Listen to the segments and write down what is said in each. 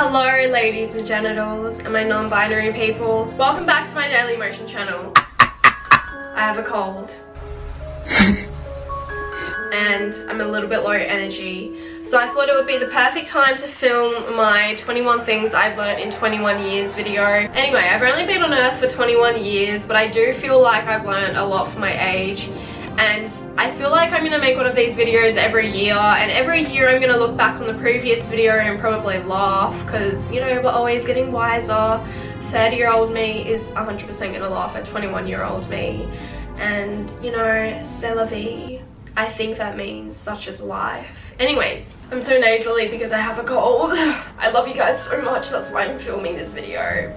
Hello ladies and genitals and my non-binary people. Welcome back to my Dailymotion channel. I have a cold. And I'm a little bit low energy. So I thought it would be the perfect time to film my 21 things I've learned in 21 years video. Anyway, I've only been on earth for 21 years, but I do feel like I've learned a lot for my age. And I feel like I'm gonna make one of these videos every year, and every year I'm gonna look back on the previous video and probably laugh, because you know, we're always getting wiser. 30-year-old me is 100% gonna laugh at 21-year-old me, and you know, c'est la vie. I think that means such is life. Anyways, I'm so nasally because I have a cold. I love you guys so much, that's why I'm filming this video.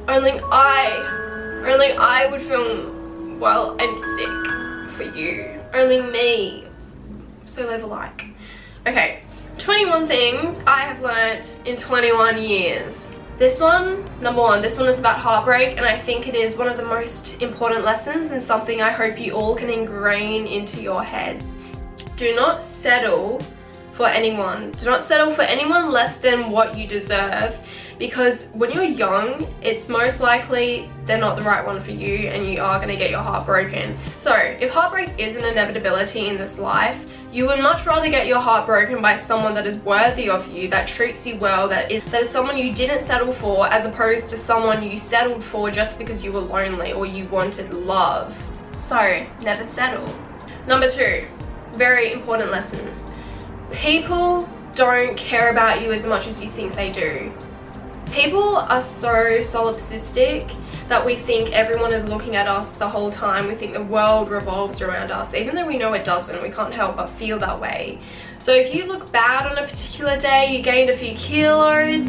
Only I would film while I'm sick. For you, only me, so live a like. Okay, 21 things I have learnt in 21 years. This one, number one, this one is about heartbreak, and I think it is one of the most important lessons and something I hope you all can ingrain into your heads. Do not settle for anyone. Do not settle for anyone less than what you deserve, because when you're young, it's most likely they're not the right one for you and you are going to get your heart broken. So if heartbreak is an inevitability in this life, you would much rather get your heart broken by someone that is worthy of you, that treats you well, that is someone you didn't settle for, as opposed to someone you settled for just because you were lonely or you wanted love. So never settle. Number two, very important lesson. People don't care about you as much as you think they do. People are so solipsistic that we think everyone is looking at us the whole time. We think the world revolves around us, even though we know it doesn't. We can't help but feel that way. So if you look bad on a particular day, you gained a few kilos,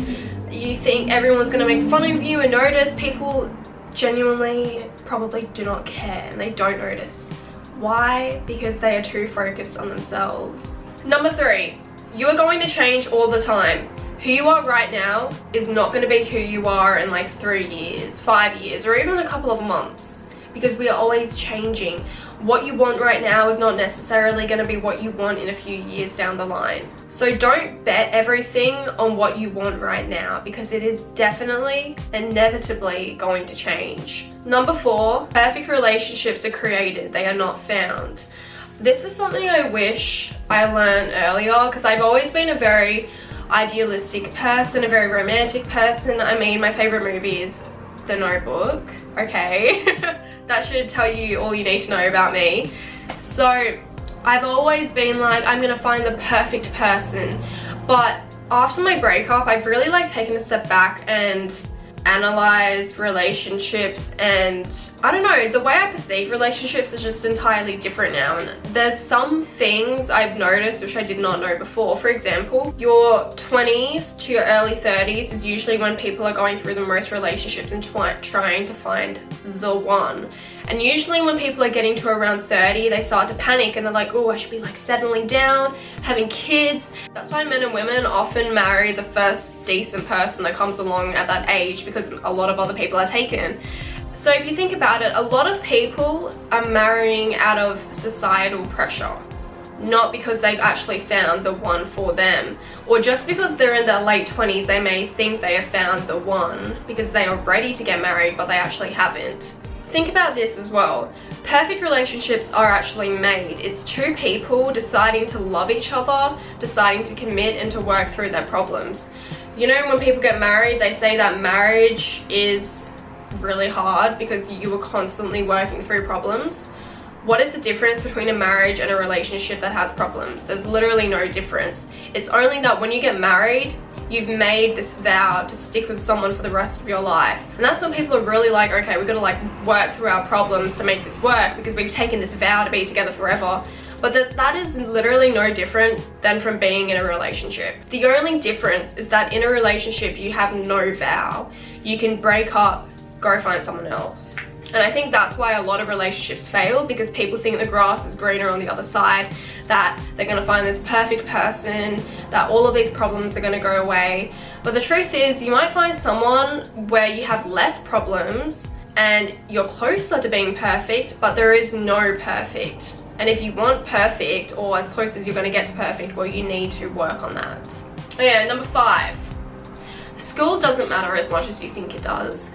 you think everyone's gonna make fun of you and notice, people genuinely probably do not care, and they don't notice. Why? Because they are too focused on themselves. Number three, you are going to change all the time. Who you are right now is not going to be who you are in like 3 years, 5 years, or even a couple of months, because we are always changing. What you want right now is not necessarily going to be what you want in a few years down the line. So don't bet everything on what you want right now, because it is definitely, inevitably going to change. Number four, perfect relationships are created, they are not found. This is something I wish I learned earlier, because I've always been a very idealistic person, a very romantic person. I mean, my favorite movie is The Notebook, okay? That should tell you all you need to know about me. So I've always been like, I'm gonna find the perfect person, but after my breakup, I've really like taken a step back and analyze relationships, and I don't know, the way I perceive relationships is just entirely different now. And there's some things I've noticed which I did not know before. For example, your 20s to your early 30s is usually when people are going through the most relationships and trying to find the one. And usually when people are getting to around 30, they start to panic and they're like, oh, I should be like settling down, having kids. That's why men and women often marry the first decent person that comes along at that age, because a lot of other people are taken. So if you think about it, a lot of people are marrying out of societal pressure, not because they've actually found the one for them. Or just because they're in their late 20s, they may think they have found the one because they are ready to get married, but they actually haven't. Think about this as well. Perfect relationships are actually made. It's two people deciding to love each other, deciding to commit and to work through their problems. You know, when people get married, they say that marriage is really hard because you are constantly working through problems. What is the difference between a marriage and a relationship that has problems? There's literally no difference. It's only that when you get married, you've made this vow to stick with someone for the rest of your life. And that's when people are really like, okay, we've got to like work through our problems to make this work because we've taken this vow to be together forever. But that is literally no different than from being in a relationship. The only difference is that in a relationship, you have no vow. You can break up, go find someone else. And I think that's why a lot of relationships fail, because people think the grass is greener on the other side, that they're gonna find this perfect person, that all of these problems are gonna go away. But the truth is, you might find someone where you have less problems and you're closer to being perfect, but there is no perfect. And if you want perfect, or as close as you're gonna get to perfect, well, you need to work on that. Oh yeah, number 5. School doesn't matter as much as you think it does.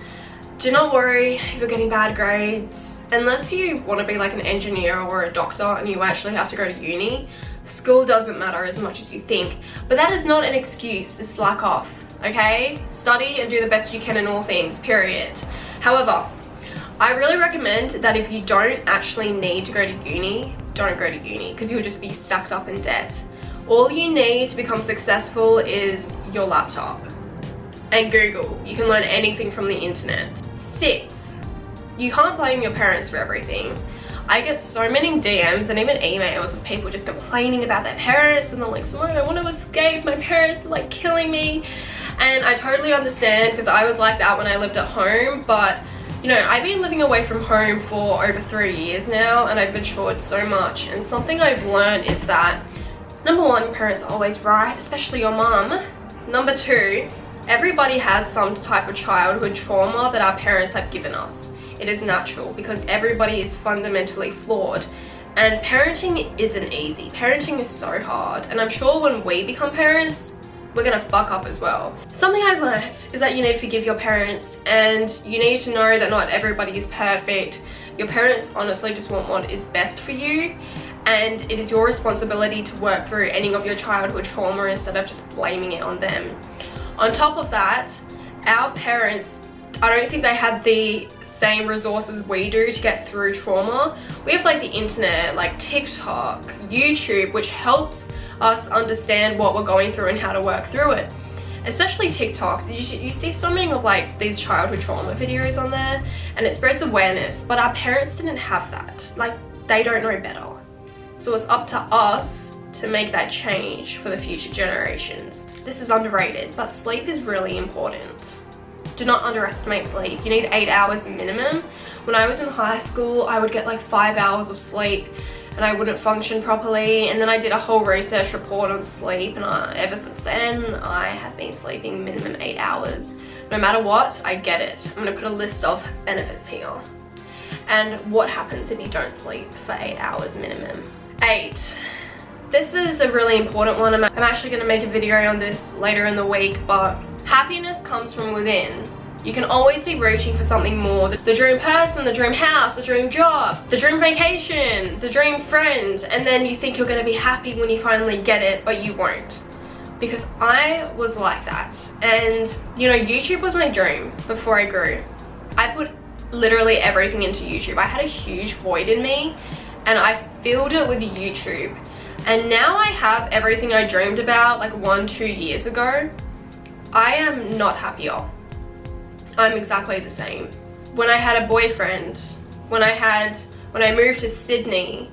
Do not worry if you're getting bad grades. Unless you want to be like an engineer or a doctor and you actually have to go to uni, school doesn't matter as much as you think. But that is not an excuse to slack off, okay? Study and do the best you can in all things, period. However, I really recommend that if you don't actually need to go to uni, don't go to uni, because you'll just be stacked up in debt. All you need to become successful is your laptop and Google. You can learn anything from the internet. 6, you can't blame your parents for everything. I get so many DMs and even emails of people just complaining about their parents, and they're like, Simone, I want to escape, my parents are like killing me. And I totally understand, because I was like that when I lived at home. But you know, I've been living away from home for over 3 years now, and I've matured so much. And something I've learned is that, number 1, your parents are always right, especially your mum. Number 2, everybody has some type of childhood trauma that our parents have given us. It is natural, because everybody is fundamentally flawed. And parenting isn't easy. Parenting is so hard. And I'm sure when we become parents, we're gonna fuck up as well. Something I've learned is that you need to forgive your parents, and you need to know that not everybody is perfect. Your parents honestly just want what is best for you, and it is your responsibility to work through any of your childhood trauma instead of just blaming it on them. On top of that, our parents, I don't think they had the same resources we do to get through trauma. We have like the internet, like TikTok, YouTube, which helps us understand what we're going through and how to work through it. Especially TikTok, you see so many of like these childhood trauma videos on there, and it spreads awareness. But our parents didn't have that. Like, they don't know better. So it's up to us to make that change for the future generations. This is underrated, but sleep is really important. Do not underestimate sleep. You need 8 hours minimum. When I was in high school, I would get like 5 hours of sleep and I wouldn't function properly. And then I did a whole research report on sleep, and ever since then, I have been sleeping minimum 8 hours. No matter what, I get it. I'm gonna put a list of benefits here. And what happens if you don't sleep for 8 hours minimum. 8. This is a really important one. I'm actually gonna make a video on this later in the week, but happiness comes from within. You can always be reaching for something more. The dream person, the dream house, the dream job, the dream vacation, the dream friend, and then you think you're gonna be happy when you finally get it, but you won't. Because I was like that. And you know, YouTube was my dream before I grew. I put literally everything into YouTube. I had a huge void in me and I filled it with YouTube. And now I have everything I dreamed about like 1-2 years ago. I am not happier. I'm exactly the same. When I had a boyfriend, when I moved to Sydney,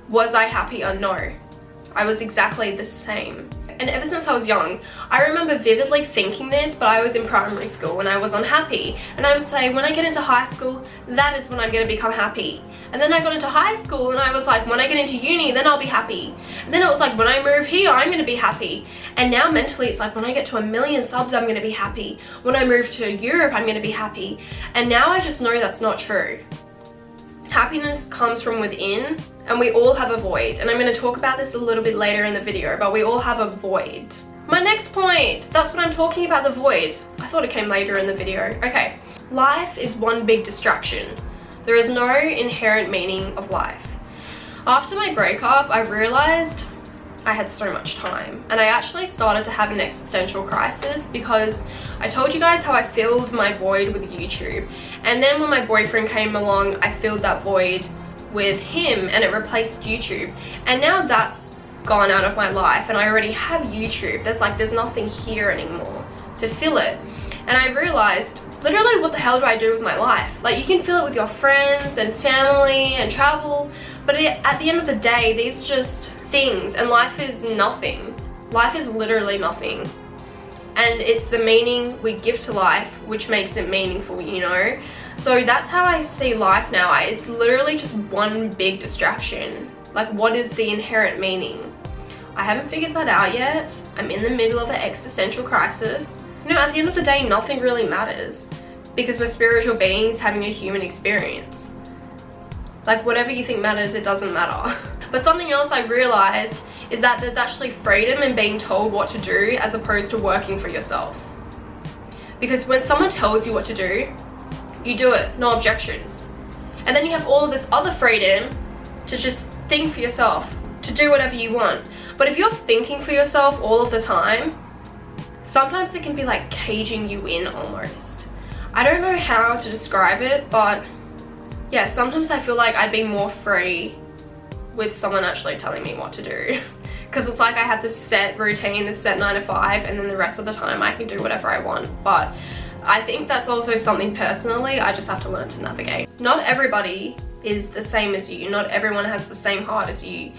was I happier? No. I was exactly the same. And ever since I was young, I remember vividly thinking this, but I was in primary school and I was unhappy. And I would say, when I get into high school, that is when I'm gonna become happy. And then I got into high school and I was like, when I get into uni, then I'll be happy. And then it was like, when I move here, I'm gonna be happy. And now mentally, it's like, when I get to 1 million subs, I'm gonna be happy. When I move to Europe, I'm gonna be happy. And now I just know that's not true. Happiness comes from within, and we all have a void. And I'm going to talk about this a little bit later in the video, but we all have a void. My next point, that's what I'm talking about, the void. I thought it came later in the video. Okay, life is one big distraction. There is no inherent meaning of life. After my breakup, I realized I had so much time, and I actually started to have an existential crisis because I told you guys how I filled my void with YouTube, and then when my boyfriend came along, I filled that void with him and it replaced YouTube, and now that's gone out of my life and I already have YouTube. There's nothing here anymore to fill it. And I realized, literally, what the hell do I do with my life? Like, you can fill it with your friends and family and travel, but at the end of the day, these are just things, and life is nothing. Life is literally nothing. And it's the meaning we give to life which makes it meaningful, you know? So that's how I see life now. It's literally just one big distraction. Like, what is the inherent meaning? I haven't figured that out yet. I'm in the middle of an existential crisis. You know, at the end of the day, nothing really matters because we're spiritual beings having a human experience. Like, whatever you think matters, it doesn't matter. But something else I realized is that there's actually freedom in being told what to do as opposed to working for yourself. Because when someone tells you what to do, you do it, no objections. And then you have all of this other freedom to just think for yourself, to do whatever you want. But if you're thinking for yourself all of the time, sometimes it can be like caging you in almost. I don't know how to describe it, but yeah, sometimes I feel like I'd be more free with someone actually telling me what to do. Because it's like I have this set routine, this set 9 to 5, and then the rest of the time I can do whatever I want. But I think that's also something personally I just have to learn to navigate. Not everybody is the same as you. Not everyone has the same heart as you.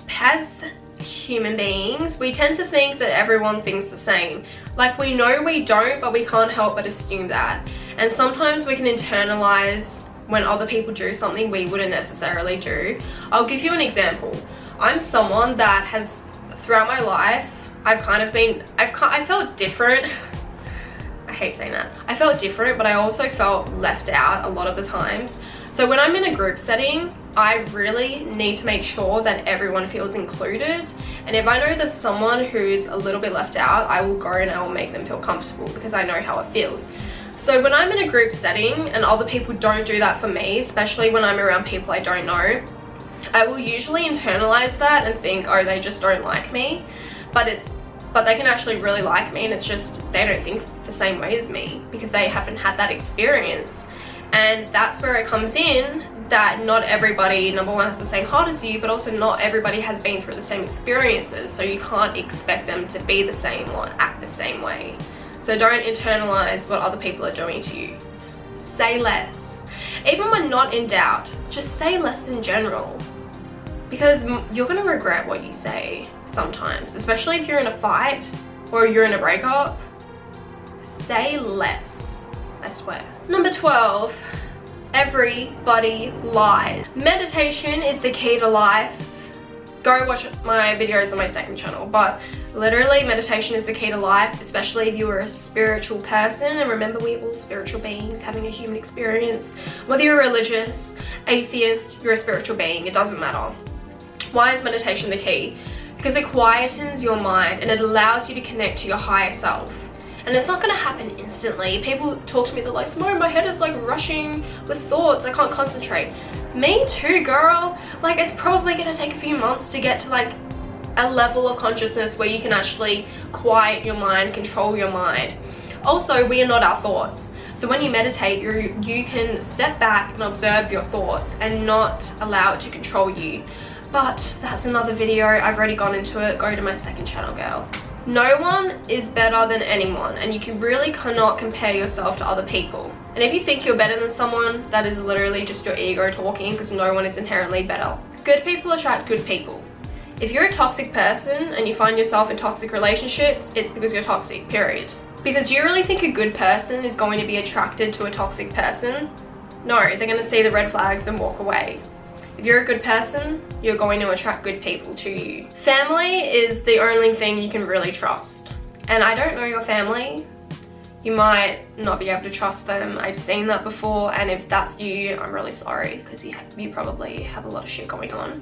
As human beings, we tend to think that everyone thinks the same. Like, we know we don't, but we can't help but assume that. And sometimes we can internalize when other people do something we wouldn't necessarily do. I'll give you an example. I'm someone that has, throughout my life, I felt different. I hate saying that. I felt different, but I also felt left out a lot of the times. So when I'm in a group setting, I really need to make sure that everyone feels included. And if I know there's someone who's a little bit left out, I will go and I will make them feel comfortable because I know how it feels. So when I'm in a group setting and other people don't do that for me, especially when I'm around people I don't know, I will usually internalize that and think, oh, they just don't like me. But they can actually really like me, and it's just they don't think the same way as me because they haven't had that experience. And that's where it comes in, that not everybody, number one, has the same heart as you, but also not everybody has been through the same experiences, so you can't expect them to be the same or act the same way. So don't internalize what other people are doing to you. Say less. Even when not in doubt, just say less in general. Because you're gonna regret what you say sometimes, especially if you're in a fight or you're in a breakup. Say less, I swear. Number 12, everybody lies. Meditation is the key to life. Go watch my videos on my second channel, but literally meditation is the key to life, especially if you are a spiritual person. And remember, we're all spiritual beings having a human experience. Whether you're religious, atheist, you're a spiritual being, it doesn't matter. Why is meditation the key? Because it quietens your mind and it allows you to connect to your higher self. And it's not going to happen instantly. People talk to me, they're like, Simone, my head is like rushing with thoughts, I can't concentrate. Me too, girl. Like, it's probably going to take a few months to get to like a level of consciousness where you can actually quiet your mind, control your mind. Also, we are not our thoughts. So when you meditate, you can step back and observe your thoughts and not allow it to control you. But that's another video, I've already gone into it. Go to my second channel, girl. No one is better than anyone, and you really cannot compare yourself to other people. And if you think you're better than someone, that is literally just your ego talking, because no one is inherently better. Good people attract good people. If you're a toxic person and you find yourself in toxic relationships, it's because you're toxic, period. Because you really think a good person is going to be attracted to a toxic person? No, they're going to see the red flags and walk away. If you're a good person, you're going to attract good people to you. Family is the only thing you can really trust. And I don't know your family. You might not be able to trust them. I've seen that before, and if that's you, I'm really sorry, because you probably have a lot of shit going on.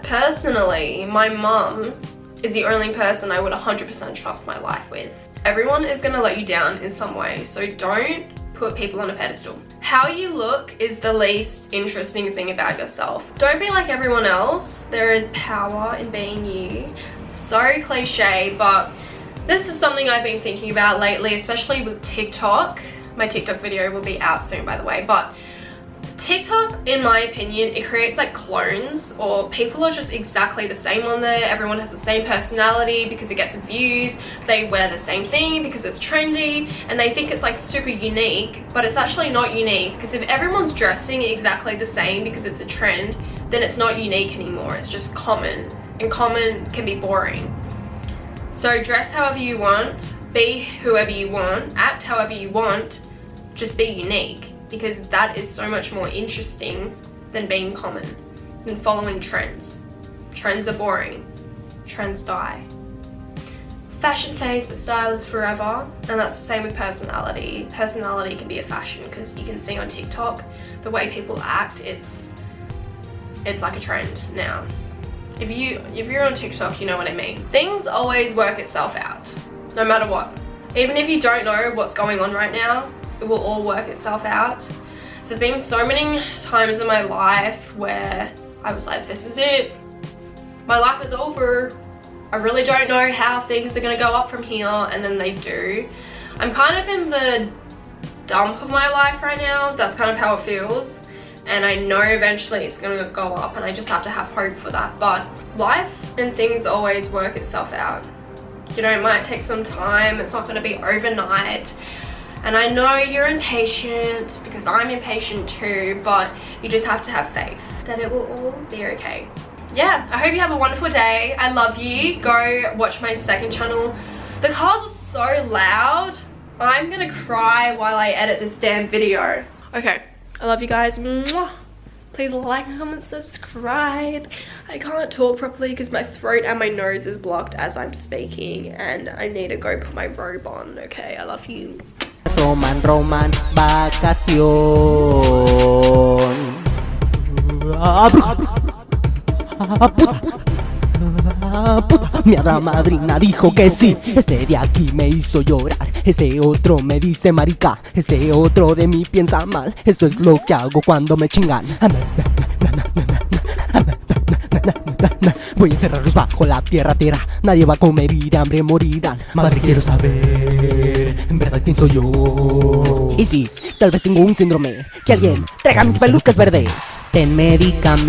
Personally, my mum is the only person I would 100% trust my life with. Everyone is going to let you down in some way, so don't put people on a pedestal. How you look is the least interesting thing about yourself. Don't be like everyone else. There is power in being you. So cliche, but this is something I've been thinking about lately, especially with TikTok. My TikTok video will be out soon, by the way, but TikTok, in my opinion, it creates like clones, or people are just exactly the same on there. Everyone has the same personality because it gets views. They wear the same thing because it's trendy, and they think it's like super unique, but it's actually not unique, because if everyone's dressing exactly the same because it's a trend, then it's not unique anymore. It's just common, and common can be boring. So dress however you want, be whoever you want, act however you want, just be unique. Because that is so much more interesting than being common, than following trends. Trends are boring. Trends die. Fashion fades, but style is forever. And that's the same with personality. Personality can be a fashion, because you can see on TikTok the way people act, it's like a trend now. If you're on TikTok, you know what I mean. Things always work itself out, no matter what. Even if you don't know what's going on right now, it will all work itself out. There've been so many times in my life where I was like, this is it. My life is over. I really don't know how things are gonna go up from here, and then they do. I'm kind of in the dump of my life right now. That's kind of how it feels. And I know eventually it's gonna go up, and I just have to have hope for that. But life and things always work itself out. You know, it might take some time. It's not gonna be overnight. And I know you're impatient, because I'm impatient too, but you just have to have faith that it will all be okay. Yeah, I hope you have a wonderful day. I love you. Go watch my second channel. The cars are so loud. I'm gonna cry while I edit this damn video. Okay, I love you guys. Mwah. Please like, comment, subscribe. I can't talk properly because my throat and my nose is blocked as I'm speaking, and I need to go put my robe on. Okay, I love you. Roman, vacación. Puta, mi hada madrina dijo que sí. Este de aquí me hizo llorar. Este otro me dice marica. Este otro de mí piensa mal. Esto es lo que hago cuando me chingan. Voy a encerrarlos bajo la tierra. Nadie va a comer y de hambre morirán. Madre, quiero saber en verdad quién soy yo. Y sí, tal vez tengo un síndrome. Que alguien traiga mis pelucas verdes. Ten medicamento.